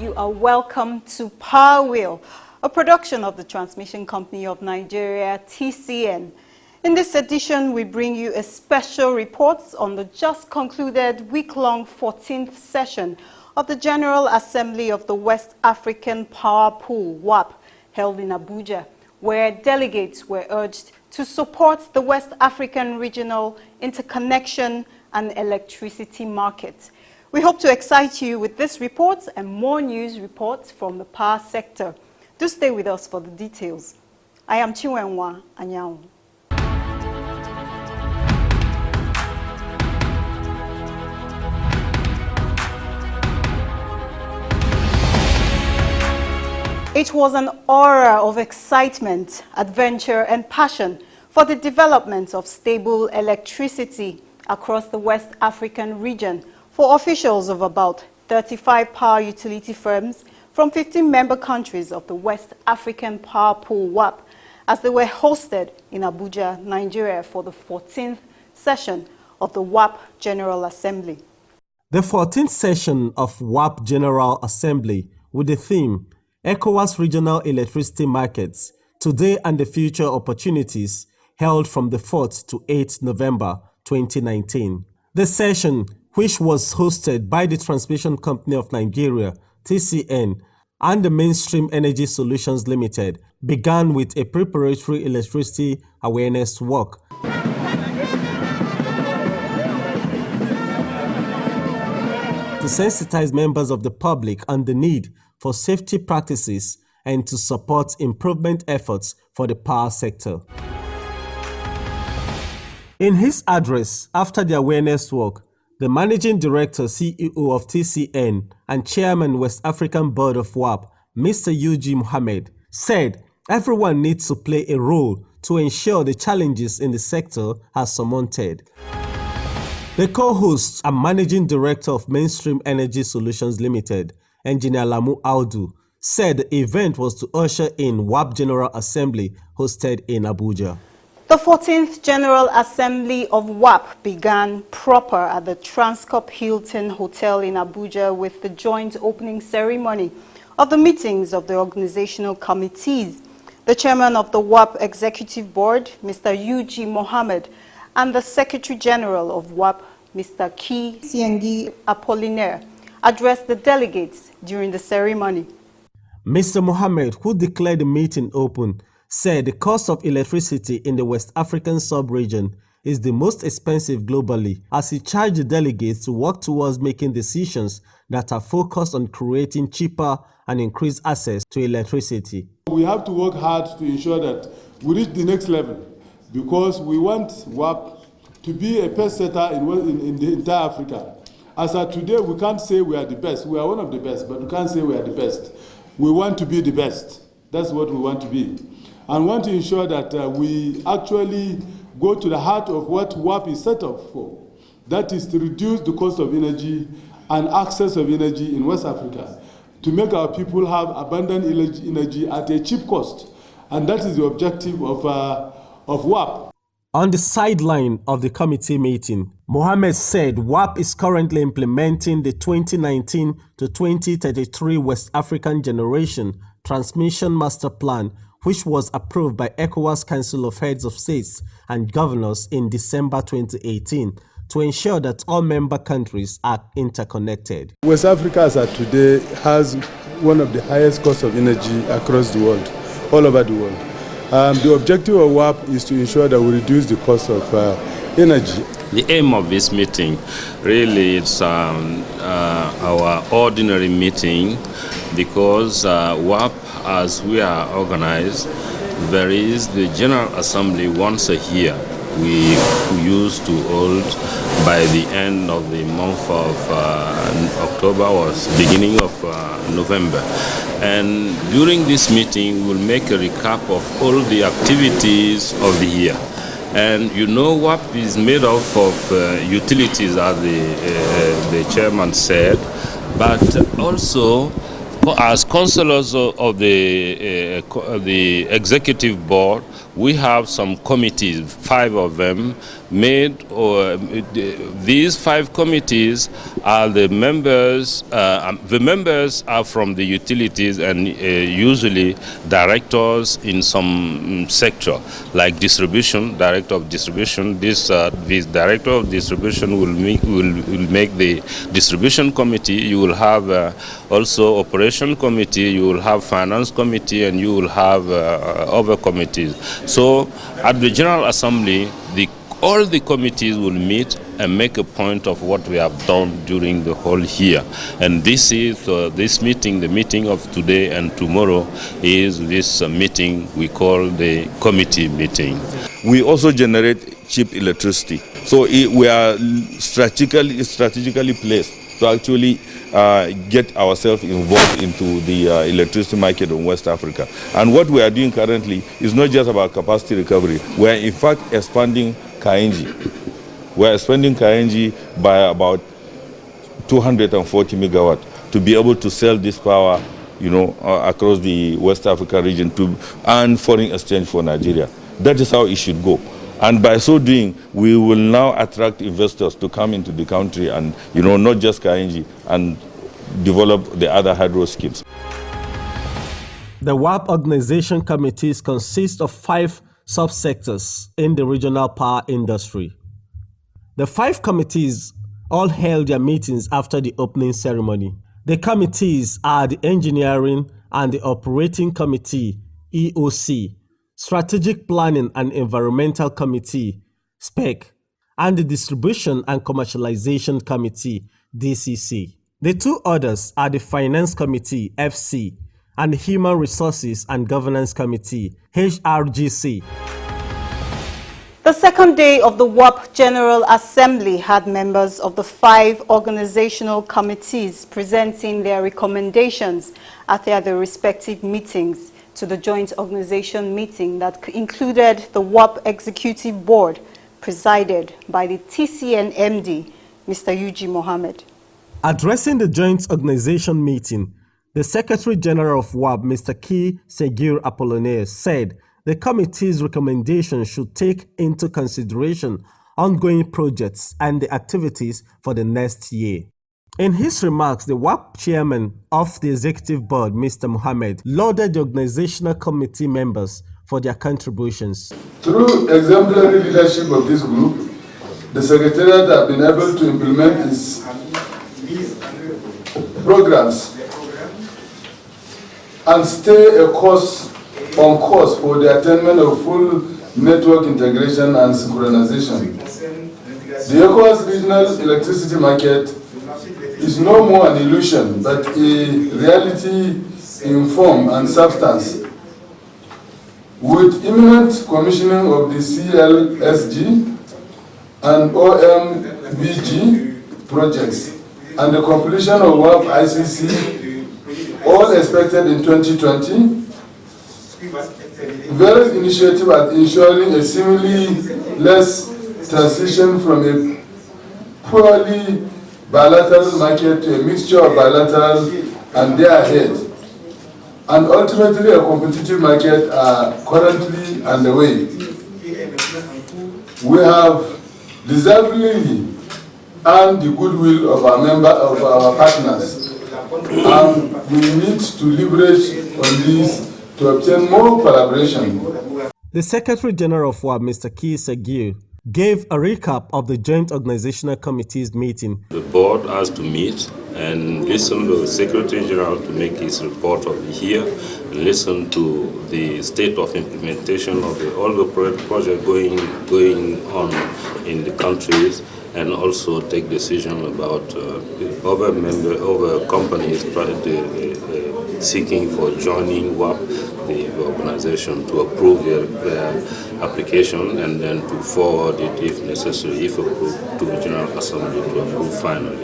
You are welcome to Power Wheel, a production of the Transmission Company of Nigeria, TCN. In this edition, we bring you a special report on the just concluded week-long 14th session of the General Assembly of the West African Power Pool, WAP, held in Abuja, where delegates were urged to support the West African regional interconnection and electricity market. We hope to excite you with this report and more news reports from the power sector. Do stay with us for the details. I am Chiwenwa Anyanwu. It was an aura of excitement, adventure, and passion for the development of stable electricity across the West African region for officials of about 35 power utility firms from 15 member countries of the West African Power Pool WAP, as they were hosted in Abuja, Nigeria, for the 14th session of the WAP General Assembly. The 14th session of WAP General Assembly with the theme ECOWAS Regional Electricity Markets, Today and the Future Opportunities, held from the 4th to 8th November 2019. The session, which was hosted by the Transmission Company of Nigeria, TCN, and the Mainstream Energy Solutions Limited, began with a preparatory electricity awareness walk. To sensitize members of the public on the need for safety practices and to support improvement efforts for the power sector. In his address after the awareness walk, the Managing Director, CEO of TCN and Chairman West African Board of WAP, Mr. UG Mohammed, said everyone needs to play a role to ensure the challenges in the sector are surmounted. The co-host and Managing Director of Mainstream Energy Solutions Limited, Engineer Lamu Audu, said the event was to usher in WAP General Assembly hosted in Abuja. The 14th General Assembly of WAP began proper at the Transcorp Hilton Hotel in Abuja with the joint opening ceremony of the meetings of the organizational committees. The chairman of the WAP Executive Board, Mr. UG Mohammed, and the Secretary General of WAP, Mr. Ki Siengi Apollinaire, addressed the delegates during the ceremony. Mr. Mohammed, who declared the meeting open, said the cost of electricity in the West African sub-region is the most expensive globally, as he charged the delegates to work towards making decisions that are focused on creating cheaper and increased access to electricity. We have to work hard to ensure that we reach the next level, because we want WAP to be a pace setter in the entire Africa. As of today, we can't say we are the best. We are one of the best, but we can't say we are the best. We want to be the best. That's what we want to be. And want to ensure that we actually go to the heart of what WAP is set up for. That is to reduce the cost of energy and access of energy in West Africa, to make our people have abundant energy at a cheap cost. And that is the objective of WAP. On the sideline of the committee meeting, Mohammed said WAP is currently implementing the 2019 to 2033 West African Generation Transmission Master Plan, which was approved by ECOWAS Council of Heads of States and Governors in December 2018 to ensure that all member countries are interconnected. West Africa, as of today, has one of the highest costs of energy across the world, all over the world. The objective of WAP is to ensure that we reduce the cost of energy. The aim of this meeting really is our ordinary meeting, because WAP, as we are organized, there is the General Assembly once a year. We used to hold by the end of the month of October or beginning of November. And during this meeting, we'll make a recap of all the activities of the year. And you know what is made up of utilities, as the chairman said, but also as councillors of the executive board, we have some committees, 5 of them, made. These 5 committees are the members. The members are from the utilities and usually directors in some sector, like distribution, director of distribution. This director of distribution will make the distribution committee. You will have also operation committee. You will have finance committee, and you will have other committees. So at the General Assembly, all the committees will meet and make a point of what we have done during the whole year. And this is this meeting, the meeting of today and tomorrow, is this meeting we call the committee meeting. We also generate cheap electricity. So we are strategically placed to actually get ourselves involved into the electricity market in West Africa. And what we are doing currently is not just about capacity recovery. We are in fact expanding Kainji. We are expanding Kainji by about 240 megawatt to be able to sell this power, across the West Africa region to earn foreign exchange for Nigeria. That is how it should go. And by so doing, we will now attract investors to come into the country and, not just Kainji, and develop the other hydro schemes. The WAP organization committees consist of 5 subsectors in the regional power industry. The 5 committees all held their meetings after the opening ceremony. The committees are the Engineering and the Operating Committee, EOC, Strategic Planning and Environmental Committee, SPEC, and the Distribution and Commercialization Committee, DCC. The 2 others are the Finance Committee, FC, and the Human Resources and Governance Committee, HRGC. The second day of the WAP General Assembly had members of the 5 organizational committees presenting their recommendations at their respective meetings to the joint organization meeting that included the WAP Executive Board, presided by the TCN MD, Mr. Yuji Mohammed. Addressing the joint organization meeting, the Secretary General of WAP, Mr. Ki Segir Apollinaire, said the committee's recommendations should take into consideration ongoing projects and the activities for the next year. In his remarks, the WAP chairman of the executive board, Mr. Mohammed, lauded the organizational committee members for their contributions. Through exemplary leadership of this group, the Secretariat have been able to implement its programs and stay on course for the attainment of full network integration and synchronization. The ECOWAS regional electricity market is no more an illusion, but a reality in form and substance. With imminent commissioning of the CLSG and OMVG projects and the completion of WAP ICC, all expected in 2020, various initiatives are ensuring a seamless transition from a purely bilateral market to a mixture of bilateral and thereahead, and ultimately a competitive market are currently underway. We have deservedly earned the goodwill of our partners, and we need to leverage on this to obtain more collaboration. The Secretary General of WAP, Mr. Ki Segir, gave a recap of the Joint Organizational Committee's meeting. The board has to meet and listen to the Secretary General to make his report of the year, and listen to the state of implementation of all the projects going on in the countries, and also take decision about other companies seeking for joining WAP, the organization, to approve their application and then to forward it, if necessary, if approved, to the General Assembly to approve finally.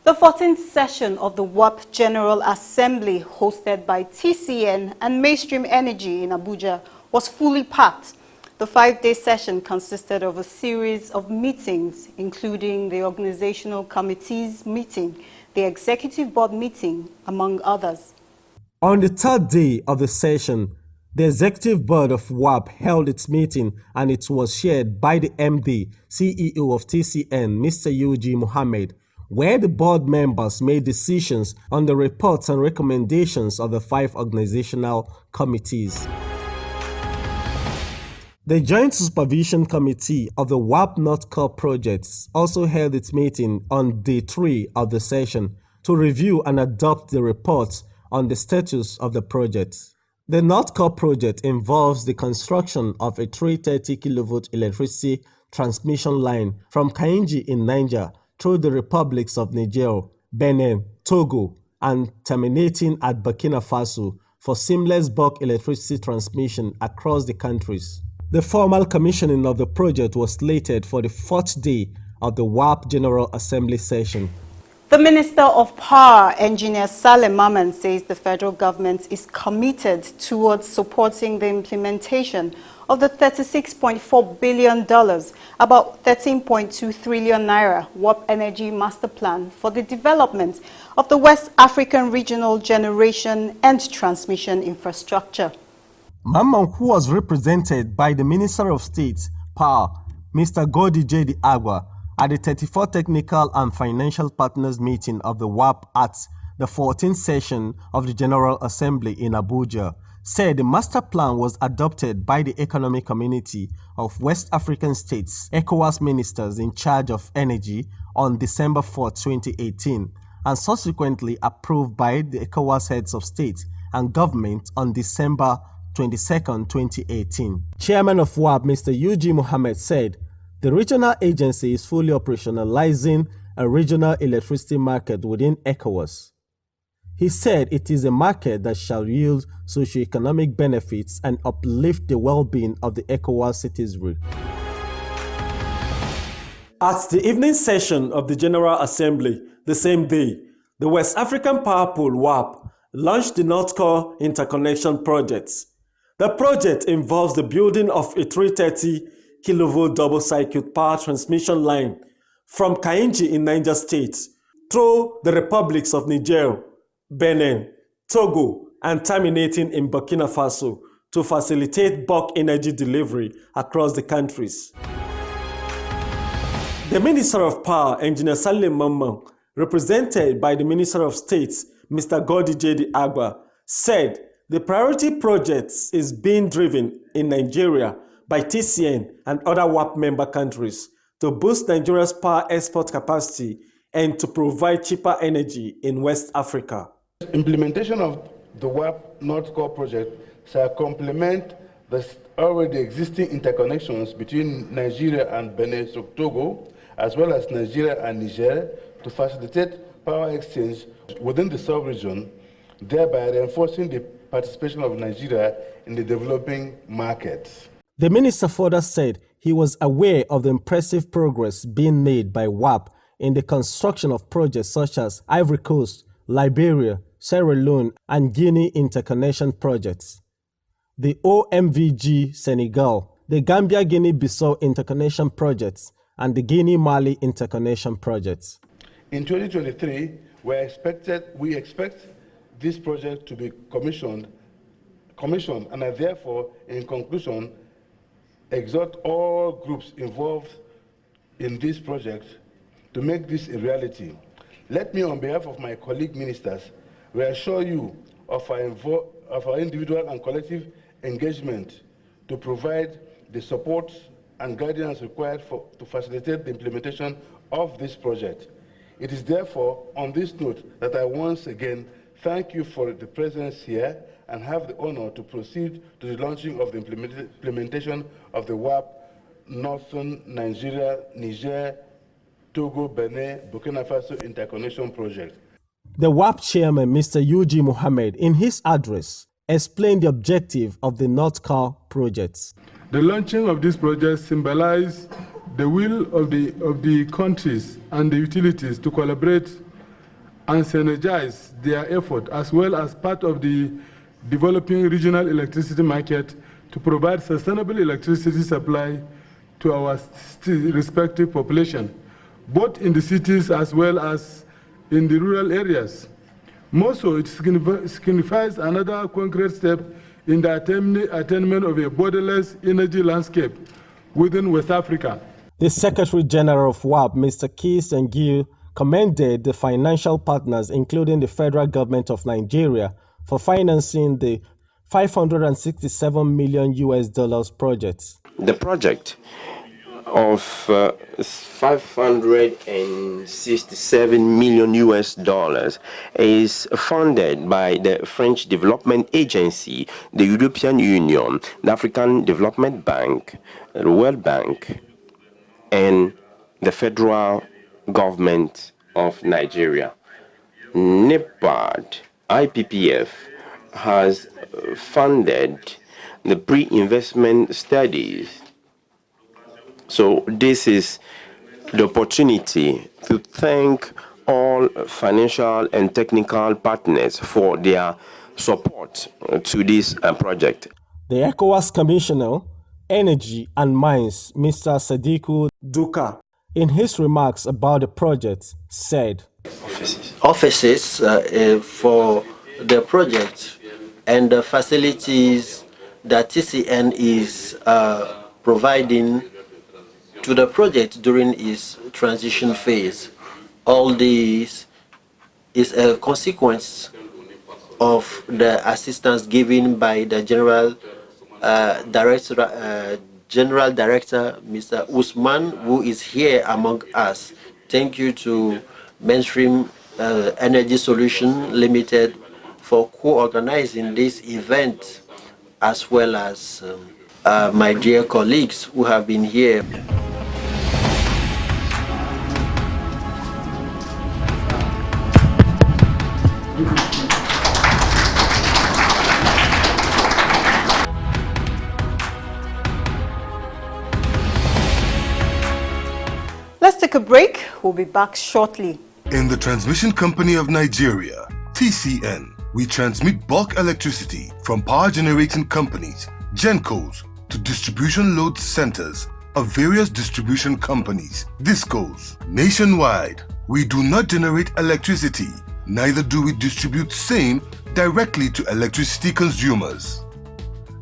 The 14th session of the WAP General Assembly, hosted by TCN and Mainstream Energy in Abuja, was fully packed. The 5-day session consisted of a series of meetings, including the organizational committee's meeting, the executive board meeting, among others. On the 3rd day of the session, The executive board of WAP held its meeting and it was chaired by the MD, CEO of TCN, Mr. UG Mohammed, where the board members made decisions on the reports and recommendations of the 5 organizational committees. The Joint Supervision Committee of the WAP North Core projects also held its meeting on day 3 of the session to review and adopt the reports on the status of the projects. The North Core project involves the construction of a 330 kV electricity transmission line from Kainji in Niger through the republics of Niger, Benin, Togo, and terminating at Burkina Faso for seamless bulk electricity transmission across the countries. The formal commissioning of the project was slated for the 4th day of the WAP General Assembly session. The Minister of Power, Engineer Saleh Maman, says the federal government is committed towards supporting the implementation of the $36.4 billion, about 13.2 trillion naira WAP Energy Master Plan for the development of the West African regional generation and transmission infrastructure. Maman, who was represented by the Minister of State, Power, Mr. Godi J.D. Agwa, at the 34th Technical and Financial Partners meeting of the WAP at the 14th session of the General Assembly in Abuja, said the master plan was adopted by the Economic Community of West African States, ECOWAS ministers in charge of energy on December 4, 2018, and subsequently approved by the ECOWAS heads of state and government on December 22, 2018. Chairman of WAP, Mr. UG Mohammed, said the regional agency is fully operationalizing a regional electricity market within ECOWAS. He said it is a market that shall yield socio-economic benefits and uplift the well-being of the ECOWAS citizenry. At the evening session of the General Assembly the same day, the West African Power Pool WAP launched the North Core Interconnection Project. The project involves the building of a 330 kV double-circuit power transmission line from Kainji in Niger State through the republics of Niger, Benin, Togo, and terminating in Burkina Faso to facilitate bulk energy delivery across the countries. The Minister of Power, Engineer Saleh Maman, represented by the Minister of State, Mr. Godi J.D. Agba, said the priority project is being driven in Nigeria by TCN and other WAP member countries to boost Nigeria's power export capacity and to provide cheaper energy in West Africa. Implementation of the WAP North Core project shall complement the already existing interconnections between Nigeria and Benin, Togo, as well as Nigeria and Niger to facilitate power exchange within the sub-region, thereby reinforcing the participation of Nigeria in the developing markets. The minister further said he was aware of the impressive progress being made by WAP in the construction of projects such as Ivory Coast, Liberia, Sierra Leone, and Guinea interconnection projects, the OMVG Senegal, the Gambia-Guinea-Bissau interconnection projects, and the Guinea-Mali interconnection projects. In 2023, we expect this project to be commissioned, and I therefore, in conclusion, exhort all groups involved in this project to make this a reality. Let me, on behalf of my colleague ministers, reassure you of our individual and collective engagement to provide the support and guidance required to facilitate the implementation of this project. It is therefore on this note that I once again thank you for the presence here and have the honor to proceed to the launching of the implementation of the WAP Northern Nigeria, Niger, Togo, Benin, Burkina Faso interconnection project. The WAP chairman, Mr. UG Mohammed, in his address, explained the objective of the North Core projects. The launching of this project symbolizes the will of the countries and the utilities to collaborate and synergize their effort, as well as part of the developing regional electricity market to provide sustainable electricity supply to our respective population, both in the cities as well as in the rural areas. More so, it signifies another concrete step in the attainment of a borderless energy landscape within West Africa. The Secretary General of WAP, Mr. Keith Ngil, commended the financial partners, including the federal government of Nigeria, for financing the $567 million project. The project of $567 million is funded by the French Development Agency, the European Union, the African Development Bank, the World Bank, and the federal government of Nigeria. NEPAD, IPPF, has funded the pre-investment studies. So this is the opportunity to thank all financial and technical partners for their support to this project. The ECOWAS Commissioner, Energy and Mines, Mr. Sadiku Duka, in his remarks about the project, said, Offices for the project and the facilities that TCN is providing to the project during its transition phase. All this is a consequence of the assistance given by the General Director, Mr. Usman, who is here among us. Thank you to Mainstream Energy Solution Limited for co-organizing this event, as well as my dear colleagues who have been here. Let's take a break. We'll be back shortly. In the Transmission Company of Nigeria, TCN, we transmit bulk electricity from power generating companies, GenCos, to distribution load centers of various distribution companies, DISCOs. Nationwide, we do not generate electricity, neither do we distribute same directly to electricity consumers.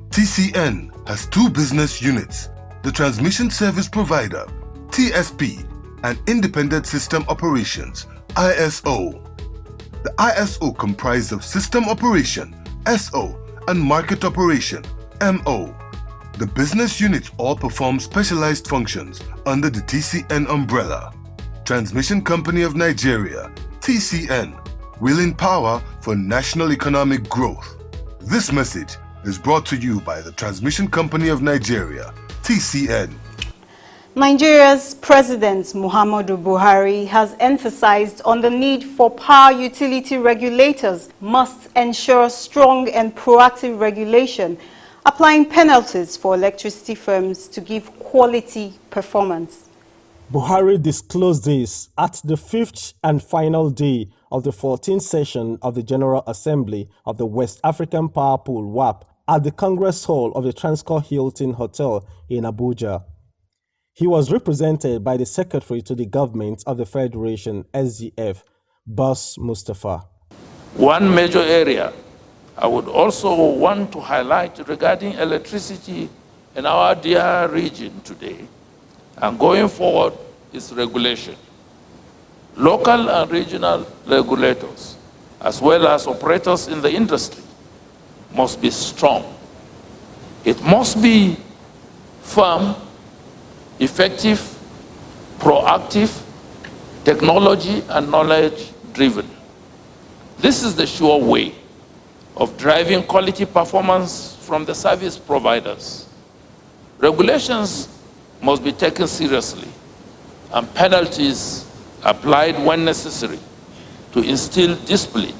TCN has two business units: the Transmission Service Provider, TSP, and Independent System Operations, ISO. The ISO comprises of System Operation, SO, and Market Operation, MO. The business units all perform specialized functions under the TCN umbrella. Transmission Company of Nigeria, TCN, wielding power for national economic growth. This message is brought to you by the Transmission Company of Nigeria, TCN. Nigeria's President Muhammadu Buhari has emphasized on the need for power utility regulators must ensure strong and proactive regulation, applying penalties for electricity firms to give quality performance. Buhari disclosed this at the fifth and final day of the 14th session of the General Assembly of the West African Power Pool WAP at the Congress Hall of the Transcorp Hilton Hotel in Abuja. He was represented by the Secretary to the Government of the Federation, SGF, Boss Mustafa. One major area I would also want to highlight regarding electricity in our dear region today and going forward is regulation. Local and regional regulators, as well as operators in the industry, must be strong. It must be firm, effective, proactive, technology and knowledge driven. This is the sure way of driving quality performance from the service providers. Regulations must be taken seriously and penalties applied when necessary to instill discipline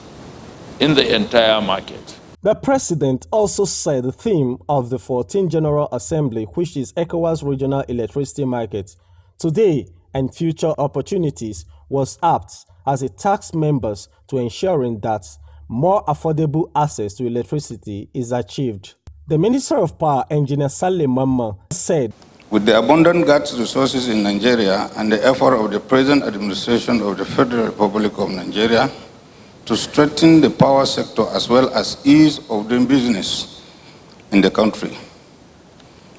in the entire market. The President also said the theme of the 14th General Assembly, which is ECOWAS Regional Electricity Market, today and future opportunities, was apt as it tasked members to ensuring that more affordable access to electricity is achieved. The Minister of Power, Engineer Saleh Mamman, said, "With the abundant gas resources in Nigeria and the effort of the present administration of the Federal Republic of Nigeria to strengthen the power sector as well as ease of doing business, in the country.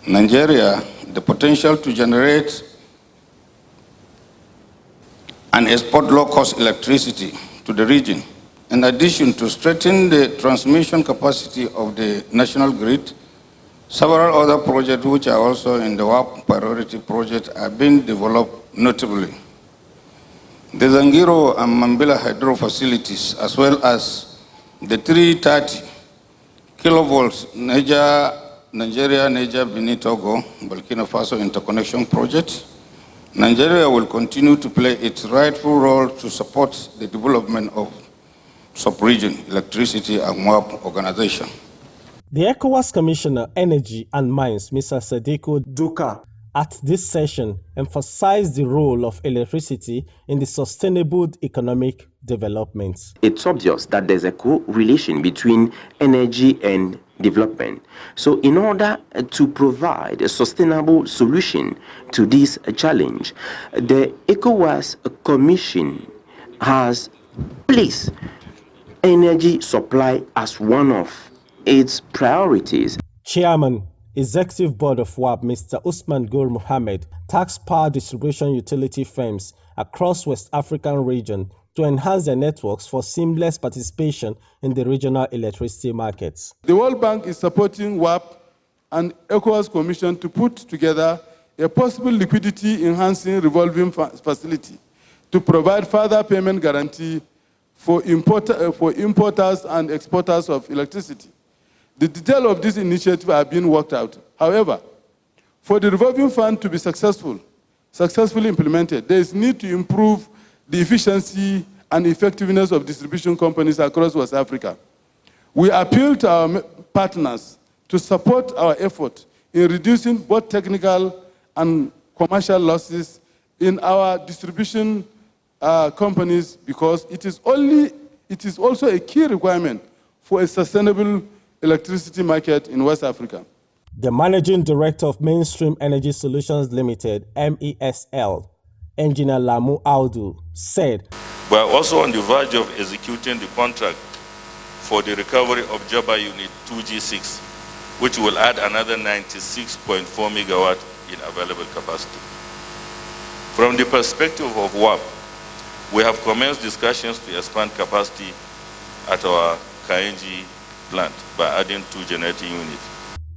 Nigeria, the potential to generate and export low-cost electricity to the region, in addition to strengthen the transmission capacity of the national grid. Several other projects which are also in the WAP priority project are being developed notably. The Zangiro and Mambila hydro facilities, as well as the 330 kilovolts Nigeria, Niger, Benin, Togo, Burkina Faso interconnection project. Nigeria will continue to play its rightful role to support the development of sub-region electricity and WAP organization. The ECOWAS Commissioner, Energy and Mines, Mr. Sadiko Duka, at this session emphasized the role of electricity in the sustainable economic development. It's obvious that there's a correlation between energy and development. So in order to provide a sustainable solution to this challenge, the ECOWAS Commission has placed energy supply as one of its priorities. Chairman, Executive Board of WAP, Mr. Usman Gur Mohammed, tasked power distribution utility firms across West African region to enhance their networks for seamless participation in the regional electricity markets. The World Bank is supporting WAP and ECOWAS Commission to put together a possible liquidity-enhancing revolving facility to provide further payment guarantee for importers and exporters of electricity. The details of this initiative are being worked out. However, for the revolving fund to be successfully implemented, there is need to improve the efficiency and effectiveness of distribution companies across West Africa. We appeal to our partners to support our effort in reducing both technical and commercial losses in our distribution companies, because it is also a key requirement for a sustainable electricity market in West Africa. The Managing Director of Mainstream Energy Solutions Limited, MESL, Engineer Lamu Audu, said, We are also on the verge of executing the contract for the recovery of Jaba Unit 2G6, which will add another 96.4 megawatt in available capacity. From the perspective of WAP, we have commenced discussions to expand capacity at our Kainji plant by adding 2 generating units.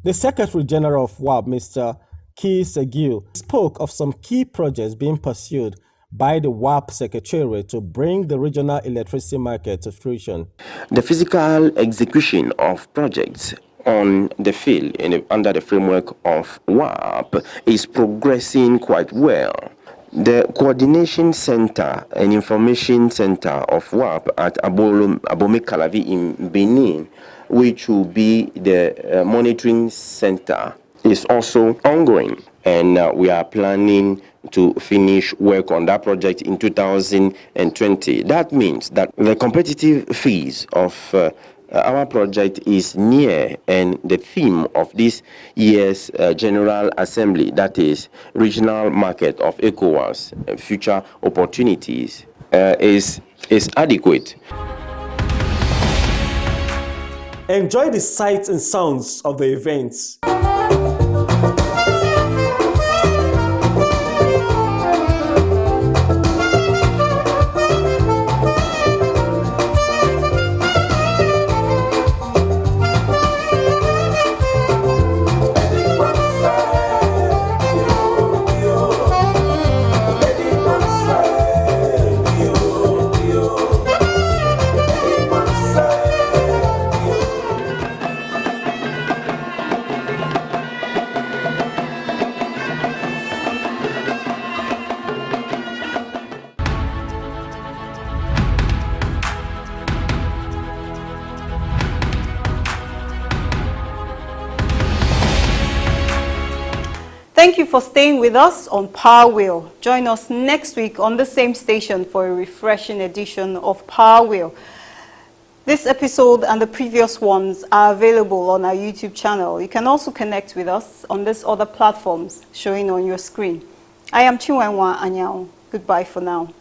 The Secretary General of WAP, Mr. Ki Segiu, spoke of some key projects being pursued by the WAP Secretariat to bring the regional electricity market to fruition. The physical execution of projects on the field under the framework of WAP is progressing quite well. The Coordination Center and Information Center of WAP at Abomey-Calavi in Benin, which will be the monitoring center, is also ongoing, and we are planning to finish work on that project in 2020. That means that the competitive phase of our project is near, and the theme of this year's General Assembly, that is regional market of ECOWAS, future opportunities, is adequate. Enjoy the sights and sounds of the events. Thank you for staying with us on Power Wheel. Join us next week on the same station for a refreshing edition of Power Wheel. This episode and the previous ones are available on our YouTube channel. You can also connect with us on these other platforms showing on your screen. I am Chinwenwa Anyao. Goodbye for now.